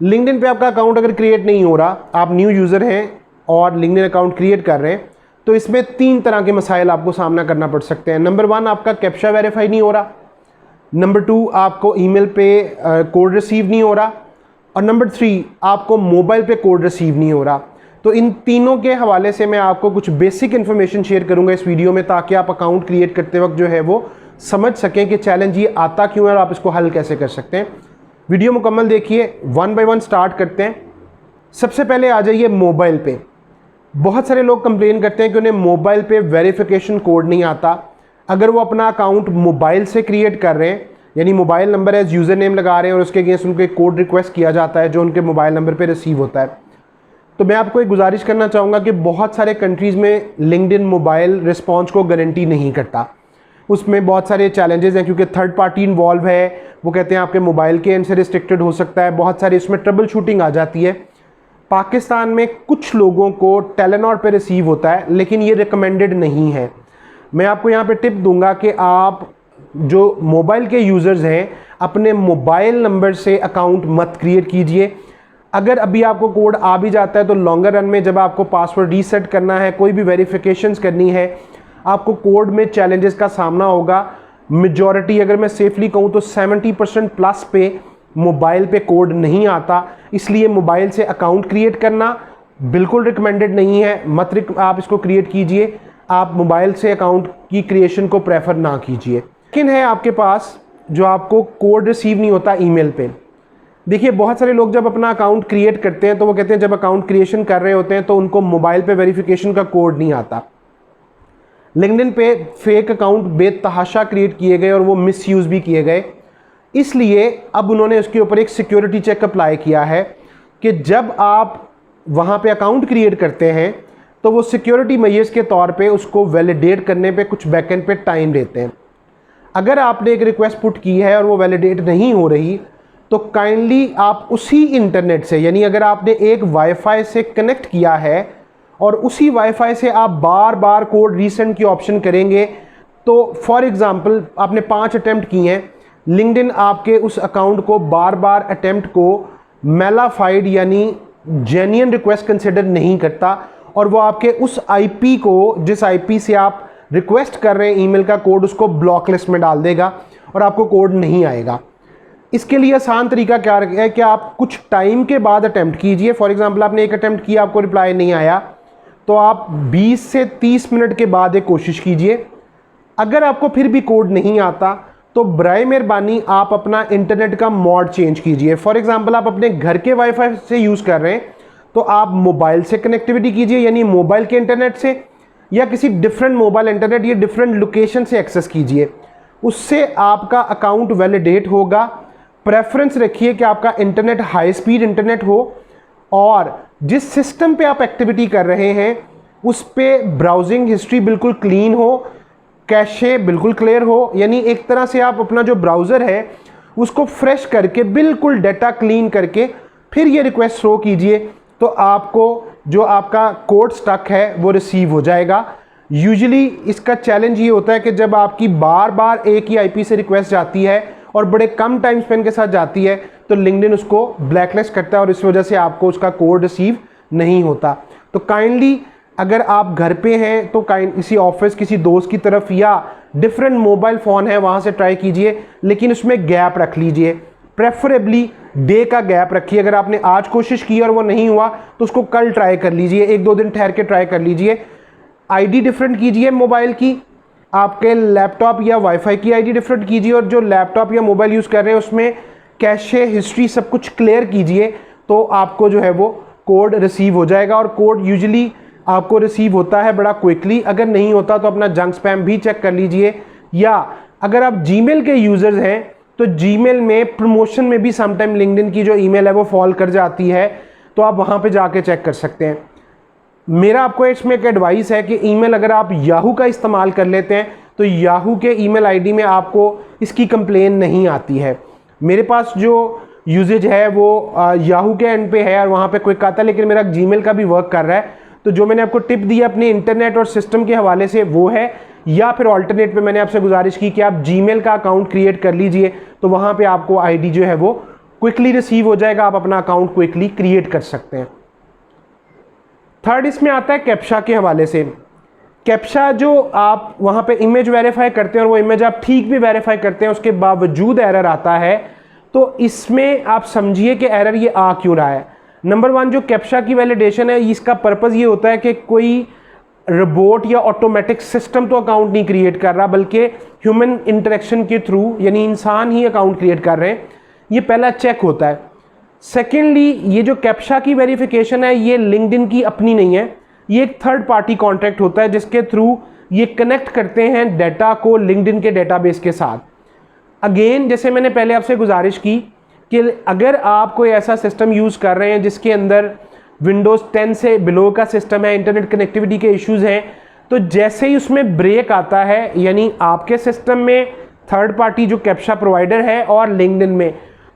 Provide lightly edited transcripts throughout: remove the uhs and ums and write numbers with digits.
LinkedIn पे आपका account अगर क्रिएट नहीं हो रहा, आप न्यू यूज़र हैं और लिंक्डइन अकाउंट क्रिएट कर रहे हैं, तो इसमें 3 तरह के मसाइल आपको सामना करना पड़ सकते हैं। नंबर 1, आपका कैप्चा वेरीफाई नहीं हो रहा। नंबर 2, आपको ईमेल पे कोड रिसीव नहीं हो रहा। और नंबर 3, आपको मोबाइल पे कोड रिसीव नहीं हो रहा। तो इन तीनों के हवाले से मैं आपको कुछ बेसिक इन्फॉर्मेशन शेयर करूंगा इस वीडियो में, ताकि आप अकाउंट क्रिएट करते वक्त जो है वो समझ सकें कि चैलेंज ये आता क्यों है और आप इसको हल कैसे कर सकते हैं। वीडियो मुकम्मल देखिए, 1 बाय 1 स्टार्ट करते हैं। सबसे पहले आ जाइए मोबाइल पे। बहुत सारे लोग कंप्लेन करते हैं कि उन्हें मोबाइल पे वेरिफिकेशन कोड नहीं आता। अगर वो अपना अकाउंट मोबाइल से क्रिएट कर रहे हैं, यानी mobile number as user name लगा रहे हैं और उसके अगेंस्ट उनको एक कोड रिक्वेस्ट किया जाता है जो उनके मोबाइल नंबर पे रिसीव होता है, तो मैं आपको एक गुजारिश करना चाहूँगा कि बहुत सारे कंट्रीज़ में लिंक्डइन मोबाइल रिस्पॉन्स को गारंटी नहीं करता। उसमें बहुत सारे चैलेंजेस हैं क्योंकि थर्ड पार्टी इन्वॉल्व है। वो कहते हैं आपके मोबाइल के एंड से रिस्ट्रिक्टेड हो सकता है, बहुत सारी इसमें ट्रबल शूटिंग आ जाती है। पाकिस्तान में कुछ लोगों को टेलेनॉर पे रिसीव होता है, लेकिन ये रिकमेंडेड नहीं है। मैं आपको यहाँ पे टिप दूंगा कि आप जो मोबाइल के यूज़र्स हैं, अपने मोबाइल नंबर से अकाउंट मत क्रिएट कीजिए। अगर अभी आपको कोड आ भी जाता है तो लॉन्गर रन में जब आपको पासवर्ड रीसेट करना है, कोई भी वेरिफिकेशंस करनी है, आपको कोड में चैलेंजेस का सामना होगा। मेजॉरिटी, अगर मैं सेफली कहूँ तो 70% प्लस पे मोबाइल पे कोड नहीं आता, इसलिए मोबाइल से अकाउंट क्रिएट करना बिल्कुल रिकमेंडेड नहीं है। आप इसको क्रिएट कीजिए, आप मोबाइल से अकाउंट की क्रिएशन को प्रेफर ना कीजिए। लेकिन है आपके पास जो आपको कोड रिसीव नहीं होता ईमेल पे। देखिए, बहुत सारे लोग जब अपना अकाउंट क्रिएट करते हैं तो वो कहते हैं जब अकाउंट क्रिएशन कर रहे होते हैं तो उनको मोबाइल पे वेरिफिकेशन का कोड नहीं आता। लिंक्डइन पे फेक अकाउंट बेतहाशा क्रिएट किए गए और वो मिसयूज़ भी किए गए, इसलिए अब उन्होंने उसके ऊपर एक सिक्योरिटी चेक अप्लाई किया है कि जब आप वहाँ पे अकाउंट क्रिएट करते हैं तो वो सिक्योरिटी मेजर्स के तौर पे उसको वैलिडेट करने पे कुछ बैकएंड पे टाइम देते हैं। अगर आपने एक रिक्वेस्ट पुट की है और वो वैलिडेट नहीं हो रही तो काइंडली आप उसी इंटरनेट से, यानी अगर आपने एक वाईफाई से कनेक्ट किया है और उसी वाईफाई से आप बार बार कोड रीसेंड की ऑप्शन करेंगे, तो फॉर एग्जांपल आपने 5 अटेम्प्ट किए हैं, लिंक्डइन आपके उस अकाउंट को बार बार अटेम्प्ट को मैलाफाइड यानी जेन्युइन रिक्वेस्ट कंसिडर नहीं करता और वो आपके उस आईपी को, जिस आईपी से आप रिक्वेस्ट कर रहे हैं ईमेल का कोड, उसको ब्लॉक लिस्ट में डाल देगा और आपको कोड नहीं आएगा। इसके लिए आसान तरीका क्या है कि आप कुछ टाइम के बाद अटेम्प्ट कीजिए। फॉर एग्जांपल आपने एक अटेम्प्ट किया, आपको रिप्लाई नहीं आया, तो आप 20 से 30 मिनट के बाद एक कोशिश कीजिए। अगर आपको फिर भी कोड नहीं आता तो बराए मेहरबानी आप अपना इंटरनेट का मोड चेंज कीजिए। फॉर एग्जांपल आप अपने घर के वाईफाई से यूज़ कर रहे हैं तो आप मोबाइल से कनेक्टिविटी कीजिए, यानी मोबाइल के इंटरनेट से या किसी डिफरेंट मोबाइल इंटरनेट या डिफरेंट लोकेशन से एक्सेस कीजिए। उससे आपका अकाउंट वैलिडेट होगा। प्रेफरेंस रखिए कि आपका इंटरनेट हाई स्पीड इंटरनेट हो और जिस सिस्टम पे आप एक्टिविटी कर रहे हैं उस पे ब्राउजिंग हिस्ट्री बिल्कुल क्लीन हो, कैशे बिल्कुल क्लियर हो, यानी एक तरह से आप अपना जो ब्राउज़र है उसको फ्रेश करके बिल्कुल डाटा क्लीन करके फिर ये रिक्वेस्ट थ्रो कीजिए, तो आपको जो आपका कोड स्टक है वो रिसीव हो जाएगा। यूजुअली इसका चैलेंज ये होता है कि जब आपकी बार बार एक ही आईपी से रिक्वेस्ट जाती है और बड़े कम टाइम स्पेन के साथ जाती है तो लिंक्डइन उसको ब्लैकलिस्ट करता है और इस वजह से आपको उसका कोड रिसीव नहीं होता। तो काइंडली अगर आप घर पे हैं तो किसी ऑफिस, किसी दोस्त की तरफ या डिफरेंट मोबाइल फ़ोन है वहाँ से ट्राई कीजिए, लेकिन उसमें गैप रख लीजिए। प्रेफरेबली डे का गैप रखिए। अगर आपने आज कोशिश की और वो नहीं हुआ तो उसको कल ट्राई कर लीजिए, 1-2 दिन ठहर के ट्राई कर लीजिए। आईडी डिफरेंट कीजिए मोबाइल की, आपके लैपटॉप या वाईफाई की आईडी डिफरेंट कीजिए और जो लैपटॉप या मोबाइल यूज़ कर रहे हैं उसमें कैशे हिस्ट्री सब कुछ क्लियर कीजिए, तो आपको जो है वो कोड रिसीव हो जाएगा। और कोड यूजुअली आपको रिसीव होता है बड़ा क्विकली। अगर नहीं होता तो अपना जंक स्पैम भी चेक कर लीजिए, या अगर आप जीमेल के यूज़र्स हैं तो जीमेल में प्रमोशन में भी समटाइम लिंक्डइन की जो ईमेल है वो फॉल कर जाती है, तो आप वहाँ पे जाके चेक कर सकते हैं। मेरा आपको इसमें एक एडवाइस है कि ईमेल अगर आप याहू का इस्तेमाल कर लेते हैं तो याहू के ईमेल आईडी में आपको इसकी कंप्लेन नहीं आती है। मेरे पास जो यूजेज है वो याहू के एंड पे है और वहाँ पे क्विक आता है, लेकिन मेरा जीमेल का भी वर्क कर रहा है। तो जो मैंने आपको टिप दी अपने इंटरनेट और सिस्टम के हवाले से वो है, या फिर ऑल्टरनेट पे मैंने आपसे गुजारिश की कि आप जीमेल का अकाउंट क्रिएट कर लीजिए, तो वहाँ पे आपको आईडी जो है वो क्विकली रिसीव हो जाएगा, आप अपना अकाउंट क्विकली क्रिएट कर सकते हैं। थर्ड इसमें आता है कैप्चा के हवाले से। कैप्चा जो आप वहाँ पे इमेज वेरीफाई करते हैं और वो इमेज आप ठीक भी वेरीफाई करते हैं, उसके बावजूद एरर आता है, तो इसमें आप समझिए कि एरर ये आ क्यों रहा है। नंबर 1 जो कैप्चा की वैलिडेशन है, इसका पर्पज़ ये होता है कि कोई रोबोट या ऑटोमेटिक सिस्टम तो अकाउंट नहीं क्रिएट कर रहा, बल्कि ह्यूमन इंटरेक्शन के थ्रू, यानी इंसान ही अकाउंट क्रिएट कर रहे हैं। ये पहला चेक होता है। सेकेंडली, ये जो कैप्चा की वेरिफिकेशन है ये लिंक्डइन की अपनी नहीं है, ये एक थर्ड पार्टी कॉन्ट्रैक्ट होता है जिसके थ्रू ये कनेक्ट करते हैं डाटा को लिंक्डइन के डेटाबेस के साथ। अगेन, जैसे मैंने पहले आपसे गुजारिश की कि अगर आप कोई ऐसा सिस्टम यूज़ कर रहे हैं जिसके अंदर विंडोज़ 10 से बिलो का सिस्टम है, इंटरनेट कनेक्टिविटी के इश्यूज़ हैं, तो जैसे ही उसमें ब्रेक आता है, यानी आपके सिस्टम में थर्ड पार्टी जो कैप्चा प्रोवाइडर है और लिंक्डइन में,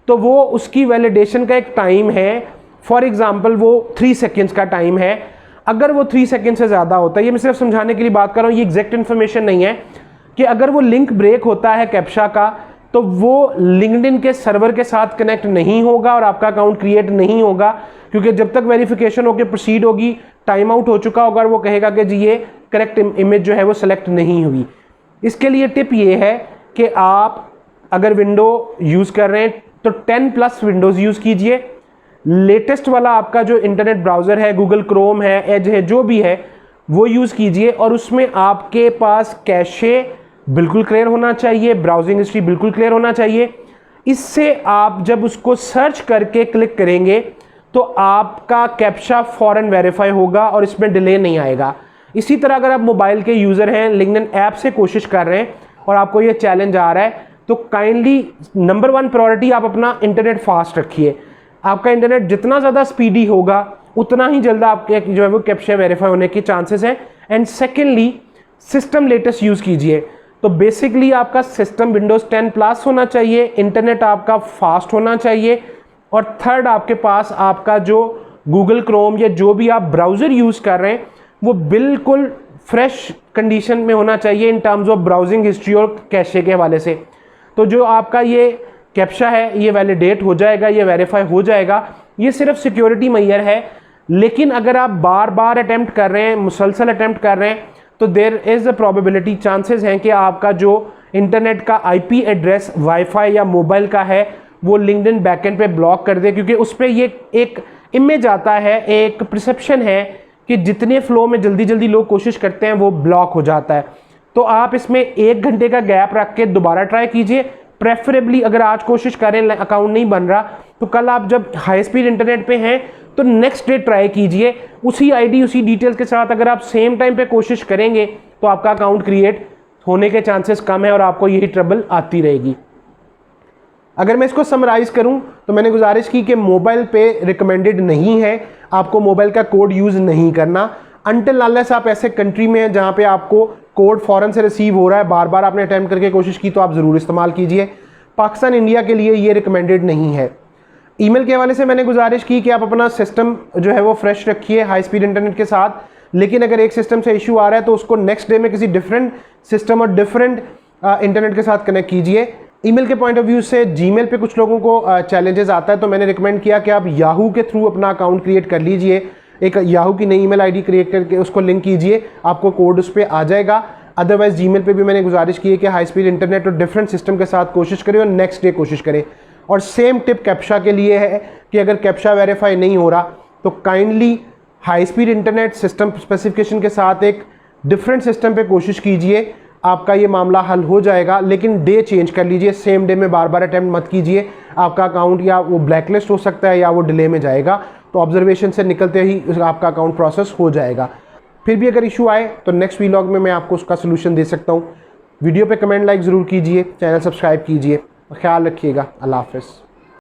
तो वो उसकी वैलिडेशन का एक टाइम है। फॉर एग्जांपल वो 3 सेकेंड्स का टाइम है। अगर वो 3 सेकेंड से ज़्यादा होता है, ये मैं सिर्फ समझाने के लिए बात कर रहा हूँ, ये एग्जैक्ट इन्फॉर्मेशन नहीं है, कि अगर वो लिंक ब्रेक होता है कैप्चा का, तो वो लिंक्डइन के सर्वर के साथ कनेक्ट नहीं होगा और आपका अकाउंट क्रिएट नहीं होगा, क्योंकि जब तक वेरिफिकेशन होकर प्रोसीड होगी, टाइम आउट हो चुका होगा और वो कहेगा कि जी ये करेक्ट इमेज जो है वो सेलेक्ट नहीं हुई। इसके लिए टिप ये है कि आप अगर विंडो यूज़ कर रहे हैं तो 10+ विंडोज़ यूज़ कीजिए। लेटेस्ट वाला आपका जो इंटरनेट ब्राउज़र है, गूगल क्रोम है, एज है, जो भी है वो यूज़ कीजिए, और उसमें आपके पास कैशे बिल्कुल क्लियर होना चाहिए, ब्राउजिंग हिस्ट्री बिल्कुल क्लियर होना चाहिए। इससे आप जब उसको सर्च करके क्लिक करेंगे तो आपका कैप्चा फ़ौरन वेरीफाई होगा और इसमें डिले नहीं आएगा। इसी तरह अगर आप मोबाइल के यूज़र हैं, लिंक्डइन ऐप से कोशिश कर रहे हैं और आपको ये चैलेंज आ रहा है, तो काइंडली नंबर 1 प्रायोरिटी आप अपना इंटरनेट फास्ट रखिए। आपका इंटरनेट जितना ज़्यादा स्पीडी होगा उतना ही जल्द आपके जो है वो कैप्चा वेरीफाई होने के चांसेस हैं। And secondly, system latest use कीजिए। तो बेसिकली आपका सिस्टम विंडोज़ 10+ होना चाहिए, इंटरनेट आपका फास्ट होना चाहिए, और थर्ड आपके पास आपका जो गूगल क्रोम या जो भी आप ब्राउज़र यूज़ कर रहे हैं वो बिल्कुल फ्रेश कंडीशन में होना चाहिए in terms of browsing history और कैशे के हवाले से। तो जो आपका ये कैप्चा है ये वैलिडेट हो जाएगा, ये वेरीफाई हो जाएगा। ये सिर्फ सिक्योरिटी मेजर है, लेकिन अगर आप बार बार अटैम्प्ट कर रहे हैं, मुसलसल अटैम्प्ट कर रहे हैं, तो there is a probability, chances हैं कि आपका जो इंटरनेट का आईपी एड्रेस वाईफाई या मोबाइल का है वो लिंक्डइन बैकएंड पे ब्लॉक कर दे, क्योंकि उस पर ये एक इमेज आता है, एक परसेप्शन है कि जितने फ्लो में जल्दी जल्दी लोग कोशिश करते हैं वो ब्लॉक हो जाता है। तो आप इसमें 1 घंटे का गैप रख के दोबारा ट्राई कीजिए। प्रेफरेबली अगर आज कोशिश करें, अकाउंट नहीं बन रहा, तो कल आप जब हाई स्पीड इंटरनेट पे हैं तो नेक्स्ट डे ट्राई कीजिए। उसी आईडी उसी डिटेल्स के साथ अगर आप सेम टाइम पे कोशिश करेंगे तो आपका अकाउंट क्रिएट होने के चांसेस कम है और आपको यही ट्रबल आती रहेगी। अगर मैं इसको समराइज करूं तो मैंने गुजारिश की कि मोबाइल पे रिकमेंडेड नहीं है, आपको मोबाइल का कोड यूज़ नहीं करना अनटिल अनलेस आप ऐसे कंट्री में हैं जहां पे आपको कोड फ़ौरन से रिसीव हो रहा है, बार बार आपने अटैम्प्ट करके कोशिश की तो आप ज़रूर इस्तेमाल कीजिए। पाकिस्तान, इंडिया के लिए ये रिकमेंडेड नहीं है। ईमेल के हवाले से मैंने गुजारिश की कि आप अपना सिस्टम जो है वो फ्रेश रखिए हाई स्पीड इंटरनेट के साथ, लेकिन अगर एक सिस्टम से इशू आ रहा है तो उसको नेक्स्ट डे में किसी डिफरेंट सिस्टम और डिफरेंट इंटरनेट के साथ कनेक्ट कीजिए। ईमेल के पॉइंट ऑफ व्यू से जीमेल पे कुछ लोगों को चैलेंजेस आता है, तो मैंने रिकमेंड किया कि आप याहू के थ्रू अपना अकाउंट क्रिएट कर लीजिए। एक याहू की नई ईमेल आईडी क्रिएट करके उसको लिंक कीजिए, आपको कोड उस पर आ जाएगा। अदरवाइज जीमेल पे भी मैंने गुजारिश की है कि हाई स्पीड इंटरनेट और डिफरेंट सिस्टम के साथ कोशिश करें और नेक्स्ट डे कोशिश करें। और सेम टिप कैप्चा के लिए है कि अगर कैप्चा वेरीफाई नहीं हो रहा तो kindly high speed internet system specification के साथ एक डिफरेंट सिस्टम पे कोशिश कीजिए, आपका ये मामला हल हो जाएगा। लेकिन डे चेंज कर लीजिए, सेम डे में बार बार अटैम्प्ट मत कीजिए, आपका अकाउंट या वो ब्लैकलिस्ट हो सकता है या वो डिले में जाएगा। तो ऑब्जर्वेशन से निकलते ही आपका अकाउंट प्रोसेस हो जाएगा। फिर भी अगर इशू आए तो नेक्स्ट वीलॉग में मैं आपको उसका सोल्यूशन दे सकता हूँ। वीडियो पे कमेंट लाइक ज़रूर कीजिए, चैनल सब्सक्राइब कीजिए, ख्याल रखिएगा। अल्लाह हाफ़िज़।